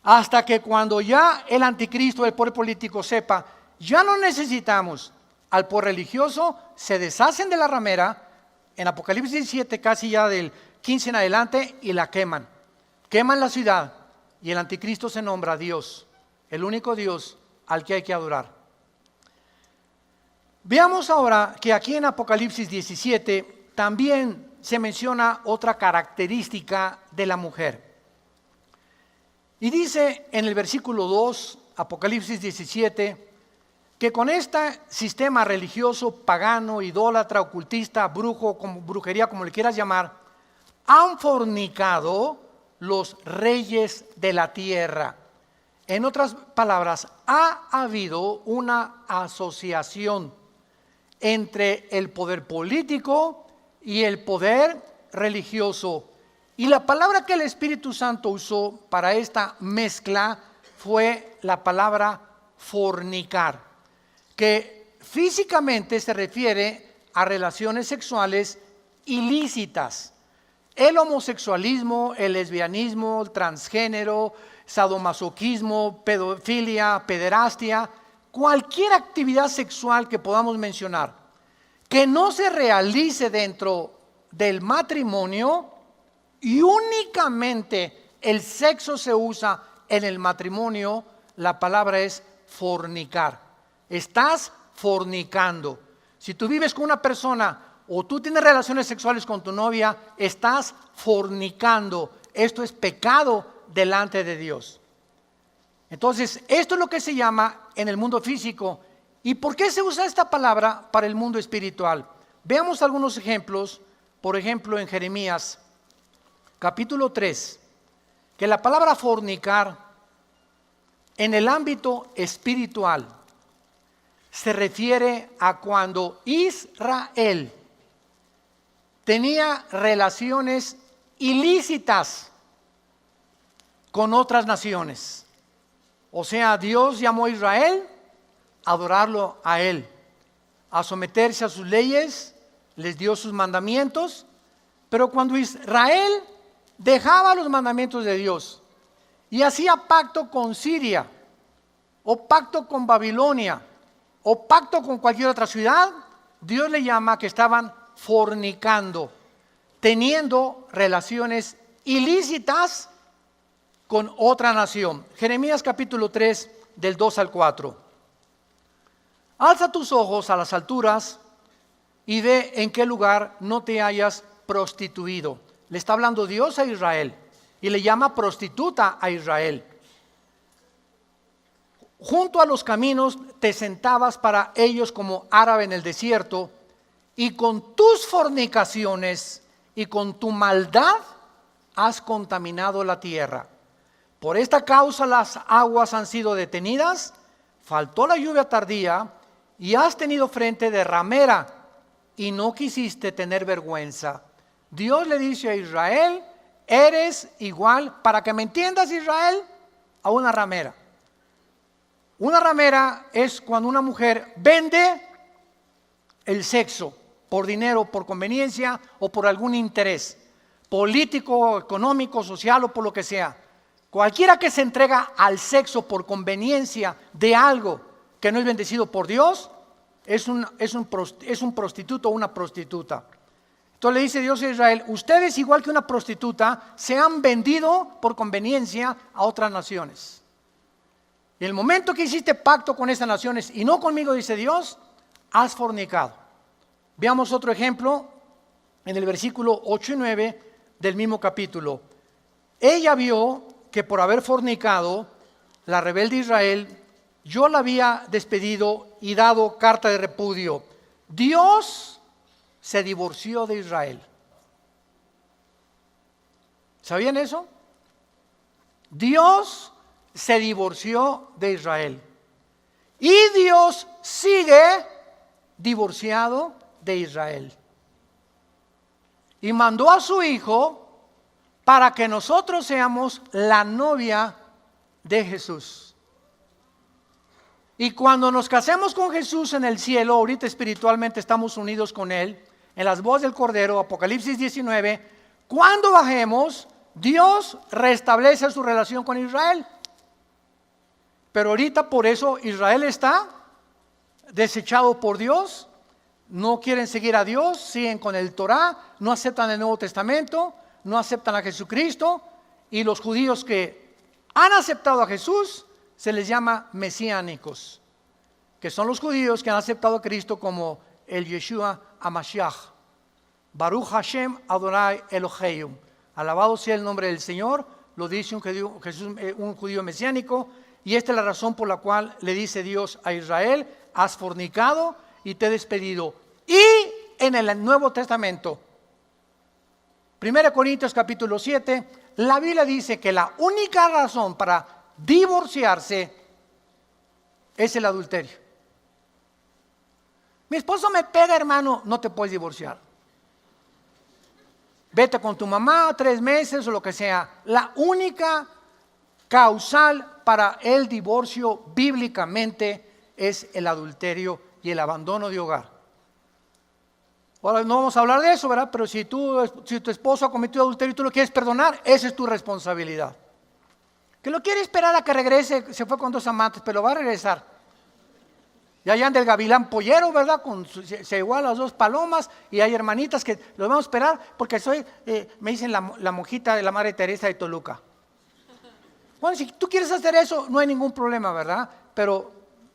hasta que cuando ya el anticristo, el poder político sepa, ya no necesitamos al poder religioso, se deshacen de la ramera, en Apocalipsis 17 casi ya del 15 en adelante, y la queman. Queman la ciudad y el anticristo se nombra Dios, el único Dios al que hay que adorar. Veamos ahora que aquí en Apocalipsis 17 también se menciona otra característica de la mujer. Y dice en el versículo 2, Apocalipsis 17, que con este sistema religioso, pagano, idólatra, ocultista, brujo, brujería, como le quieras llamar, han fornicado los reyes de la tierra. En otras palabras, ha habido una asociación entre el poder político y el poder religioso. Y la palabra que el Espíritu Santo usó para esta mezcla fue la palabra fornicar, que físicamente se refiere a relaciones sexuales ilícitas. El homosexualismo, el lesbianismo, el transgénero, sadomasoquismo, pedofilia, pederastia, cualquier actividad sexual que podamos mencionar, que no se realice dentro del matrimonio y únicamente el sexo se usa en el matrimonio, la palabra es fornicar. Estás fornicando. Si tú vives con una persona o tú tienes relaciones sexuales con tu novia, estás fornicando. Esto es pecado delante de Dios. Entonces, esto es lo que se llama en el mundo físico. ¿Y por qué se usa esta palabra para el mundo espiritual? Veamos algunos ejemplos. Por ejemplo, en Jeremías capítulo 3, que la palabra fornicar en el ámbito espiritual se refiere a cuando Israel tenía relaciones ilícitas con otras naciones. O sea, Dios llamó a Israel a adorarlo a Él, a someterse a sus leyes, les dio sus mandamientos, pero cuando Israel dejaba los mandamientos de Dios y hacía pacto con Siria, o pacto con Babilonia, o pacto con cualquier otra ciudad, Dios le llama que estaban fornicando, teniendo relaciones ilícitas con otra nación. Jeremías capítulo 3, del 2 al 4. Alza tus ojos a las alturas y ve en qué lugar no te hayas prostituido. Le está hablando Dios a Israel y le llama prostituta a Israel. Junto a los caminos te sentabas para ellos como árabe en el desierto, y con tus fornicaciones y con tu maldad has contaminado la tierra. Por esta causa las aguas han sido detenidas, faltó la lluvia tardía, y has tenido frente de ramera, y no quisiste tener vergüenza. Dios le dice a Israel: eres igual, para que me entiendas, Israel, a una ramera. Una ramera es cuando una mujer vende el sexo por dinero, por conveniencia o por algún interés político, económico, social o por lo que sea. Cualquiera que se entrega al sexo por conveniencia de algo que no es bendecido por Dios es un prostituto o una prostituta. Entonces le dice Dios a Israel: ustedes, igual que una prostituta, se han vendido por conveniencia a otras naciones. Y el momento que hiciste pacto con esas naciones y no conmigo, dice Dios, has fornicado. Veamos otro ejemplo en el versículo 8 y 9 del mismo capítulo. Ella vio que por haber fornicado, la rebelde Israel, yo la había despedido y dado carta de repudio. Dios se divorció de Israel. ¿Sabían eso? Dios se divorció de Israel. Y Dios sigue divorciado de Israel. Y mandó a su Hijo para que nosotros seamos la novia de Jesús. Y cuando nos casemos con Jesús en el cielo, ahorita espiritualmente estamos unidos con Él, en las bodas del Cordero, Apocalipsis 19, cuando bajemos, Dios restablece su relación con Israel. Pero ahorita por eso Israel está desechado por Dios, no quieren seguir a Dios, siguen con el Torá, no aceptan el Nuevo Testamento, no aceptan a Jesucristo, y los judíos que han aceptado a Jesús se les llama mesiánicos, que son los judíos que han aceptado a Cristo como el Yeshua HaMashiach. Baruch Hashem Adonai Eloheinu. Alabado sea el nombre del Señor, lo dice un judío mesiánico. Y esta es la razón por la cual le dice Dios a Israel: has fornicado y te he despedido. Y en el Nuevo Testamento, 1 Corintios capítulo 7, la Biblia dice que la única razón para divorciarse es el adulterio. Mi esposo me pega, hermano, no te puedes divorciar. Vete con tu mamá 3 meses o lo que sea. La única causal para el divorcio bíblicamente es el adulterio y el abandono de hogar. Ahora no vamos a hablar de eso, ¿verdad? Pero si tu esposo ha cometido adulterio y tú lo quieres perdonar, esa es tu responsabilidad. Que lo quiere esperar a que regrese, se fue con 2 amantes, pero va a regresar. Y allá anda el gavilán pollero, ¿verdad? Se iguala las 2 palomas, y hay hermanitas que los vamos a esperar porque me dicen la monjita de la Madre Teresa de Toluca. Bueno, si tú quieres hacer eso, no hay ningún problema, ¿verdad? Pero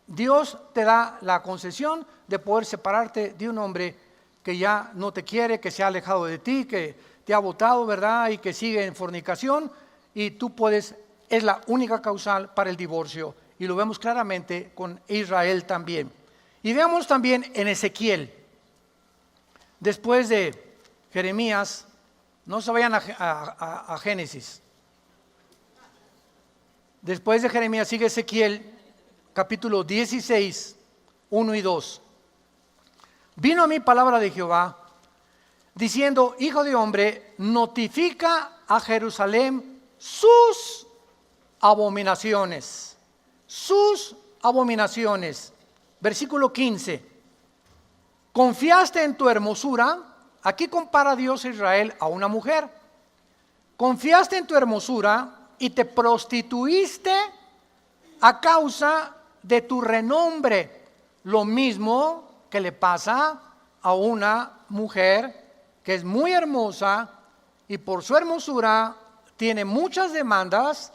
Dios te da la concesión de poder separarte de un hombre que ya no te quiere, que se ha alejado de ti, que te ha botado, ¿verdad? Y que sigue en fornicación, y tú puedes, es la única causal para el divorcio. Y lo vemos claramente con Israel también. Y veamos también en Ezequiel. Después de Jeremías, no se vayan a Génesis. Después de Jeremías sigue Ezequiel, capítulo 16, 1 y 2. Vino a mí palabra de Jehová, diciendo: hijo de hombre, notifica a Jerusalén sus abominaciones. Sus abominaciones. Versículo 15. Confiaste en tu hermosura. Aquí compara Dios a Israel a una mujer. Confiaste en tu hermosura y te prostituiste a causa de tu renombre. Lo mismo que le pasa a una mujer que es muy hermosa y por su hermosura tiene muchas demandas,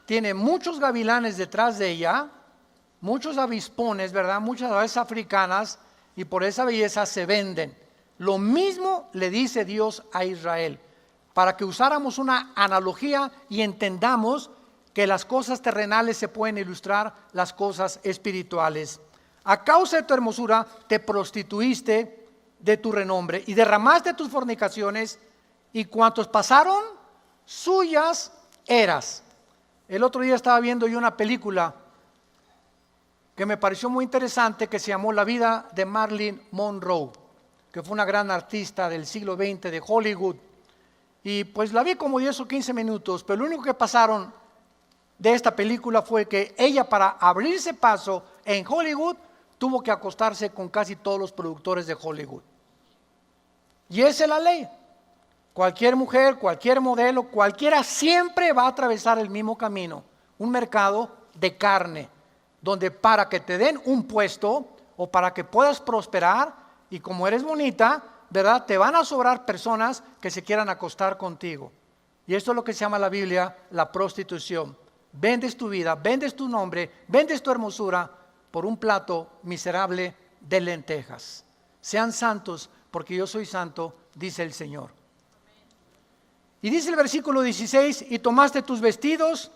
tiene muchos gavilanes detrás de ella, muchos avispones, ¿verdad? Muchas aves africanas, y por esa belleza se venden. Lo mismo le dice Dios a Israel, para que usáramos una analogía y entendamos que las cosas terrenales se pueden ilustrar las cosas espirituales. A causa de tu hermosura te prostituiste de tu renombre y derramaste tus fornicaciones, y cuantos pasaron, suyas eras. El otro día estaba viendo yo una película que me pareció muy interesante, que se llamó La vida de Marilyn Monroe, que fue una gran artista del siglo XX de Hollywood. Y pues la vi como 10 o 15 minutos, pero lo único que pasaron de esta película fue que ella, para abrirse paso en Hollywood, tuvo que acostarse con casi todos los productores de Hollywood. Y esa es la ley. Cualquier mujer, cualquier modelo, cualquiera siempre va a atravesar el mismo camino, un mercado de carne, donde para que te den un puesto o para que puedas prosperar, y como eres bonita, ¿verdad?, te van a sobrar personas que se quieran acostar contigo. Y esto es lo que se llama en la Biblia la prostitución. Vendes tu vida, vendes tu nombre, vendes tu hermosura por un plato miserable de lentejas. Sean santos porque yo soy santo, dice el Señor. Y dice el versículo 16: y tomaste tus vestidos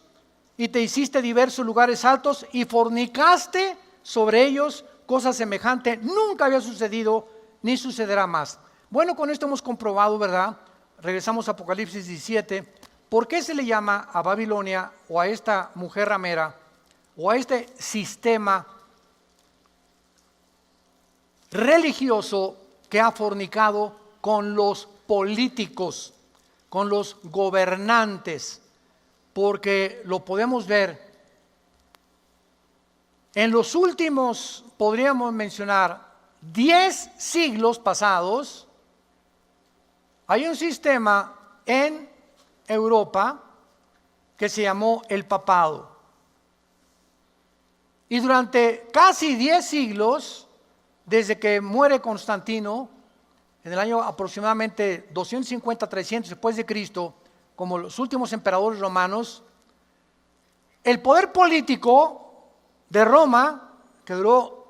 y te hiciste diversos lugares altos y fornicaste sobre ellos, cosa semejante nunca había sucedido ni sucederá más. Bueno, con esto hemos comprobado, ¿verdad? Regresamos a Apocalipsis 17. ¿Por qué se le llama a Babilonia, o a esta mujer ramera, o a este sistema religioso que ha fornicado con los políticos, con los gobernantes? Porque lo podemos ver en los últimos, podríamos mencionar, 10 siglos pasados. Hay un sistema en Europa que se llamó el papado. Y durante casi 10 siglos, desde que muere Constantino, en el año aproximadamente 250-300 después de Cristo, como los últimos emperadores romanos, el poder político de Roma, que duró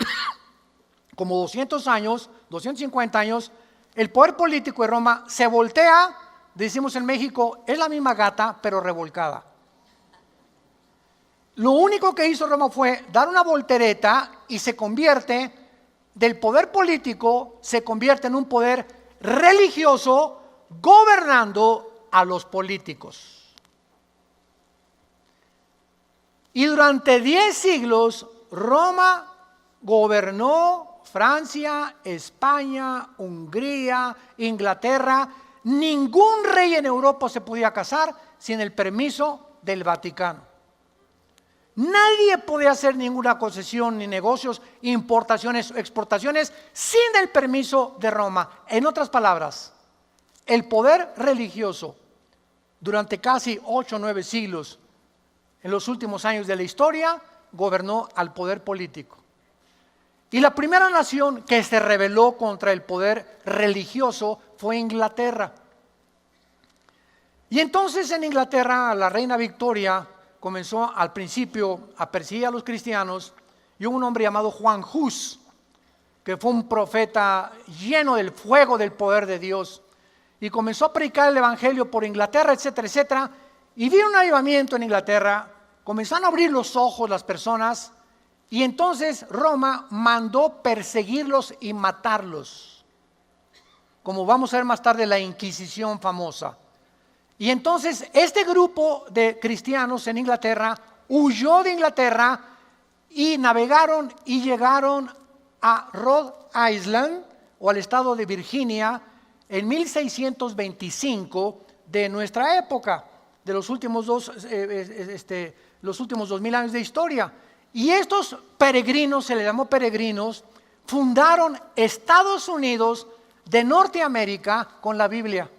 como 200 años, 250 años, el poder político de Roma se voltea, decimos en México, es la misma gata, pero revolcada. Lo único que hizo Roma fue dar una voltereta y se convierte, del poder político, se convierte en un poder religioso gobernando a los políticos. Y durante 10 siglos, Roma gobernó Francia, España, Hungría, Inglaterra. Ningún rey en Europa se podía casar sin el permiso del Vaticano. Nadie podía hacer ninguna concesión, ni negocios, importaciones o exportaciones sin el permiso de Roma. En otras palabras, el poder religioso durante casi 8 o 9 siglos, en los últimos años de la historia, gobernó al poder político. Y la primera nación que se rebeló contra el poder religioso fue Inglaterra. Y entonces en Inglaterra la reina Victoria comenzó al principio a perseguir a los cristianos, y hubo un hombre llamado Juan Hus, que fue un profeta lleno del fuego del poder de Dios, y comenzó a predicar el evangelio por Inglaterra, etcétera, etcétera, y vino un avivamiento en Inglaterra, comenzaron a abrir los ojos las personas, y entonces Roma mandó perseguirlos y matarlos, como vamos a ver más tarde la Inquisición famosa. Y entonces este grupo de cristianos en Inglaterra huyó de Inglaterra y navegaron y llegaron a Rhode Island o al estado de Virginia en 1625 de nuestra época, de los últimos 2000 años de historia. Y estos peregrinos, se les llamó peregrinos, fundaron Estados Unidos de Norteamérica con la Biblia.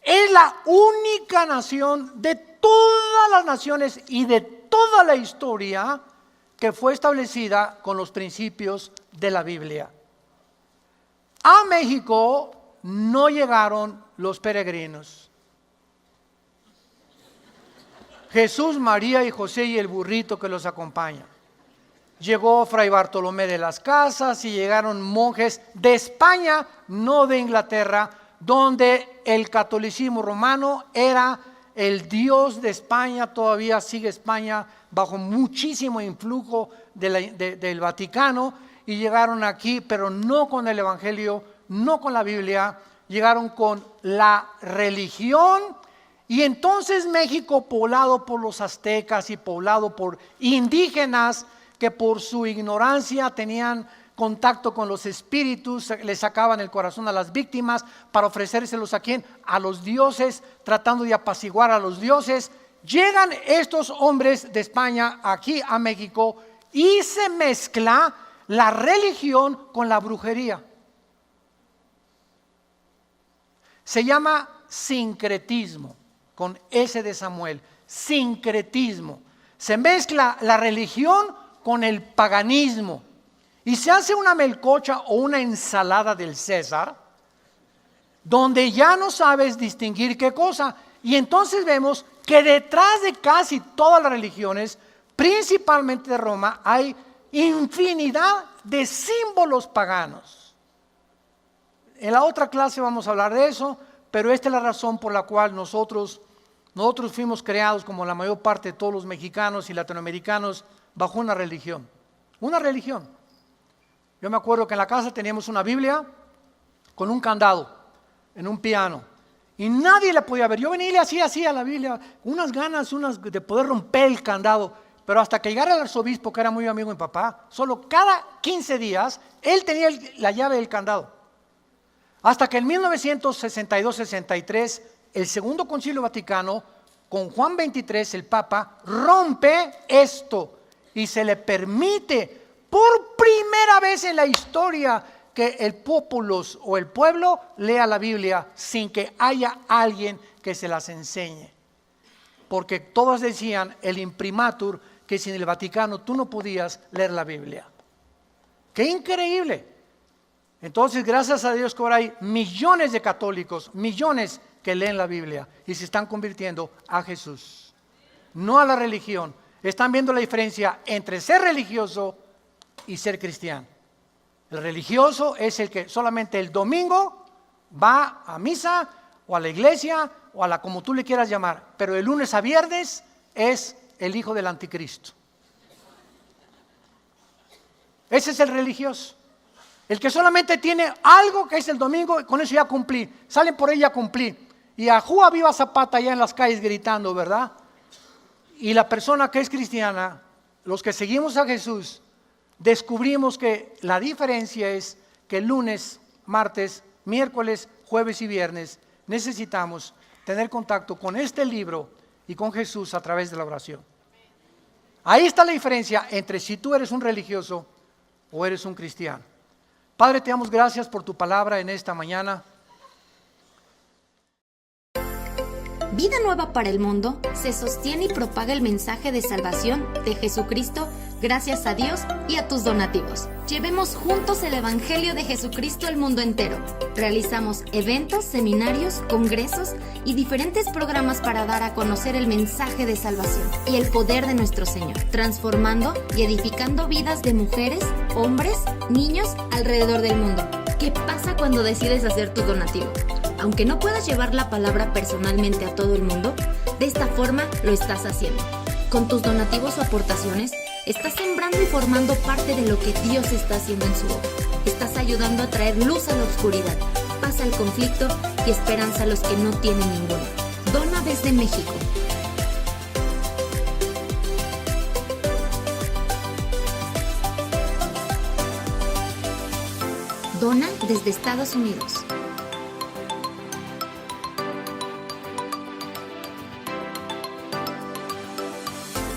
Es la única nación de todas las naciones y de toda la historia que fue establecida con los principios de la Biblia. A México no llegaron los peregrinos. Jesús, María y José y el burrito que los acompaña. Llegó Fray Bartolomé de las Casas y llegaron monjes de España, no de Inglaterra, donde el catolicismo romano era el Dios de España. Todavía sigue España bajo muchísimo influjo del Vaticano, y llegaron aquí, pero no con el Evangelio, no con la Biblia, llegaron con la religión. Y entonces México, poblado por los aztecas y poblado por indígenas que por su ignorancia tenían contacto con los espíritus, le sacaban el corazón a las víctimas para ofrecérselos a quién, a los dioses, tratando de apaciguar a los dioses. Llegan estos hombres de España aquí a México y se mezcla la religión con la brujería. Se llama sincretismo, con S de Samuel, sincretismo. Se mezcla la religión con el paganismo y se hace una melcocha o una ensalada del César, donde ya no sabes distinguir qué cosa. Y entonces vemos que detrás de casi todas las religiones, principalmente de Roma, hay infinidad de símbolos paganos. En la otra clase vamos a hablar de eso, pero esta es la razón por la cual nosotros fuimos creados, como la mayor parte de todos los mexicanos y latinoamericanos, bajo una religión. Una religión. Yo me acuerdo que en la casa teníamos una Biblia con un candado en un piano y nadie la podía ver. Yo venía y le hacía así a la Biblia, unas ganas de poder romper el candado, pero hasta que llegara el arzobispo, que era muy amigo de mi papá, solo cada 15 días él tenía la llave del candado. Hasta que en 1962-63 el Segundo Concilio Vaticano, con Juan XXIII, el Papa, rompe esto y se le permite por primera vez en la historia que el populus o el pueblo lea la Biblia sin que haya alguien que se las enseñe. Porque todos decían, el imprimatur, que sin el Vaticano tú no podías leer la Biblia. ¡Qué increíble! Entonces, gracias a Dios que ahora hay millones de católicos, millones que leen la Biblia y se están convirtiendo a Jesús, no a la religión. Están viendo la diferencia entre ser religioso y ser cristiano. El religioso es el que solamente el domingo va a misa o a la iglesia o a la como tú le quieras llamar, pero de lunes a viernes es el hijo del anticristo. Ese es el religioso. El que solamente tiene algo que es el domingo, y con eso ya cumplí. Salen por ella a cumplir. Y a Júa viva Zapata allá en las calles gritando, ¿verdad? Y la persona que es cristiana, los que seguimos a Jesús, descubrimos que la diferencia es que el lunes, martes, miércoles, jueves y viernes necesitamos tener contacto con este libro y con Jesús a través de la oración. Ahí está la diferencia entre si tú eres un religioso o eres un cristiano. Padre, te damos gracias por tu palabra en esta mañana. Vida Nueva para el Mundo se sostiene y propaga el mensaje de salvación de Jesucristo gracias a Dios y a tus donativos. Llevemos juntos el Evangelio de Jesucristo al mundo entero. Realizamos eventos, seminarios, congresos y diferentes programas para dar a conocer el mensaje de salvación y el poder de nuestro Señor, transformando y edificando vidas de mujeres, hombres, niños alrededor del mundo. ¿Qué pasa cuando decides hacer tu donativo? Aunque no puedas llevar la palabra personalmente a todo el mundo, de esta forma lo estás haciendo. Con tus donativos o aportaciones, estás sembrando y formando parte de lo que Dios está haciendo en su obra. Estás ayudando a traer luz a la oscuridad, paz al conflicto y esperanza a los que no tienen ninguna. Dona desde México. Dona desde Estados Unidos.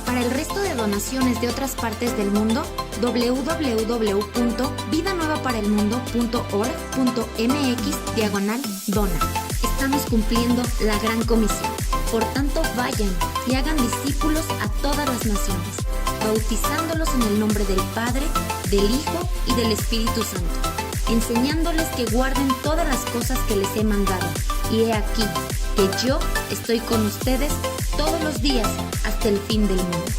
Para el resto de donaciones de otras partes del mundo, www.vidanuevaparelmundo.org.mx/dona. Estamos cumpliendo la gran comisión. Por tanto, vayan y hagan discípulos a todas las naciones, bautizándolos en el nombre del Padre, del Hijo y del Espíritu Santo, enseñándoles que guarden todas las cosas que les he mandado. Y he aquí que yo estoy con ustedes todos los días hasta el fin del mundo.